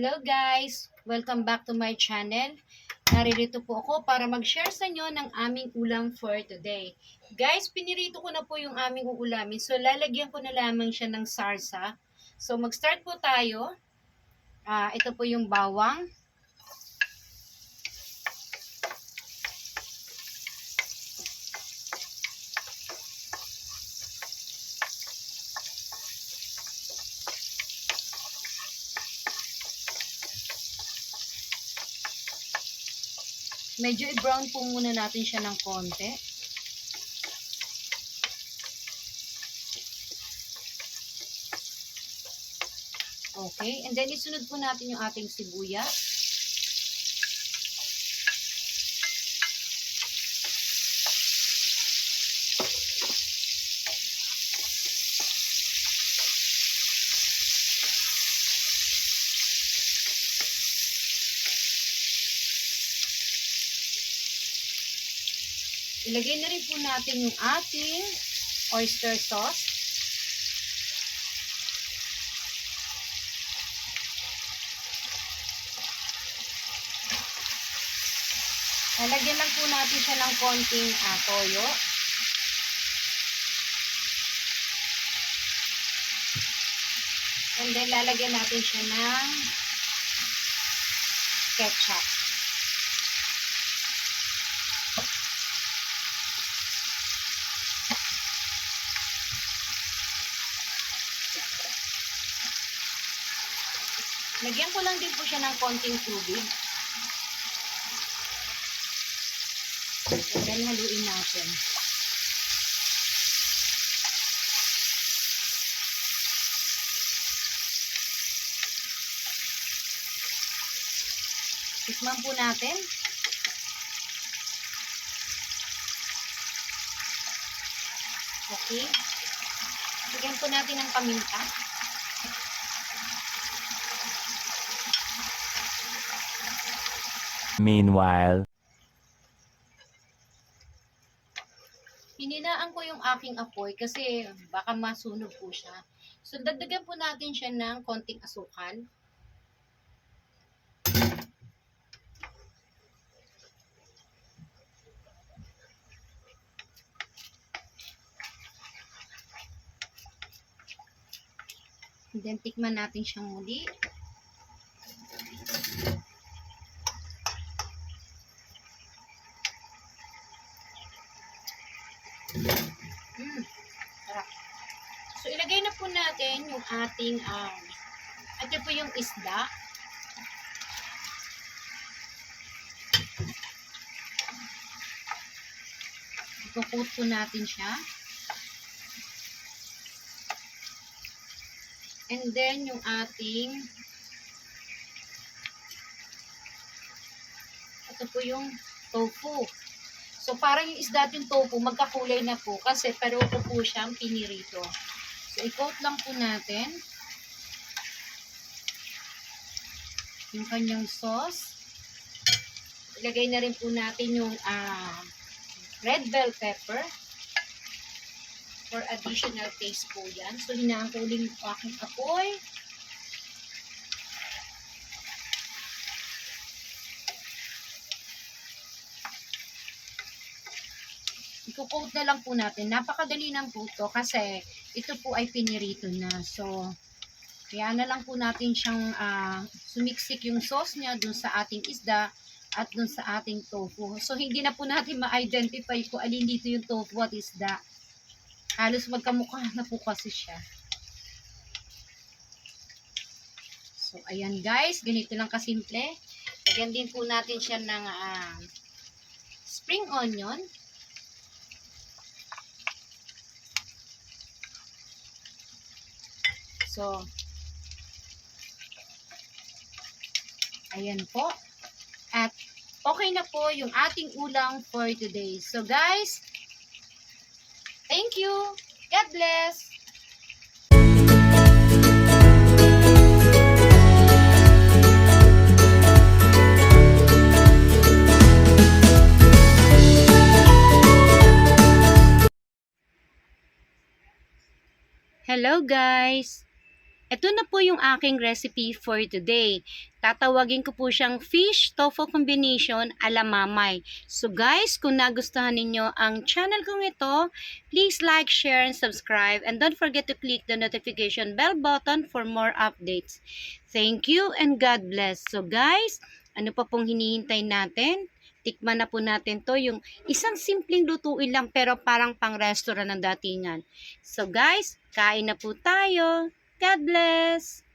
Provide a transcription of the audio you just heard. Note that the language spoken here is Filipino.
Hello guys! Welcome back to my channel. Naririto po ako para mag-share sa inyo ng aming ulam for today. Guys, pinirito ko na po yung aming uulamin. So, lalagyan ko na lamang siya ng sarsa. So, mag-start po tayo. Ito po yung bawang. Medyo i-brown po muna natin siya ng konti. Okay, and then isunod po natin yung ating sibuyas. Ilagay na rin po natin yung ating oyster sauce. Lalagyan lang po natin siya ng konting toyo. And then lalagyan natin siya ng ketchup. Lagyan ko lang din po siya ng konting tubig. And then haluin natin. Tikman po natin. Okay. Lagyan po natin ng paminta. Meanwhile, hininaan ko yung aking apoy kasi baka masunog po siya. So, dagdagan po natin siya ng konting asukal. And then, tikman natin siyang muli. Sarap. So, ilagay na po natin yung ating ito po yung isda. Ikukut po natin siya. And then, yung ating ito po yung tofu. So, parang yung isda at yung tofu, magkakulay na po kasi pero po siyang pinirito. So, i-coat lang po natin yung kanyang sauce. Ilagay na rin po natin yung red bell pepper for additional taste po yan. So, hinaan ko ulit yung aking apoy. I-coat na lang po natin. Napakadali lang po ito kasi ito po ay pinirito na. So, kaya na lang po natin siyang sumiksik yung sauce niya dun sa ating isda at dun sa ating tofu. So, hindi na po natin ma-identify kung alin dito yung tofu at isda. Halos magkamukha na po kasi siya. So, ayan guys. Ganito lang kasimple. Lagyan din po natin siya ng spring onion. So, ayan po. At okay na po yung ating ulam for today. So guys, thank you. God bless. Hello guys. Ito na po yung aking recipe for today. Tatawagin ko po siyang fish tofu combination ala mamay. So guys, kung nagustuhan ninyo ang channel kong ito, please like, share, and subscribe. And don't forget to click the notification bell button for more updates. Thank you and God bless. So guys, ano pa pong hinihintay natin? Tikman na po natin to, yung isang simpleng lutuin lang pero parang pang restaurant ng datingan. So guys, kain na po tayo. God bless!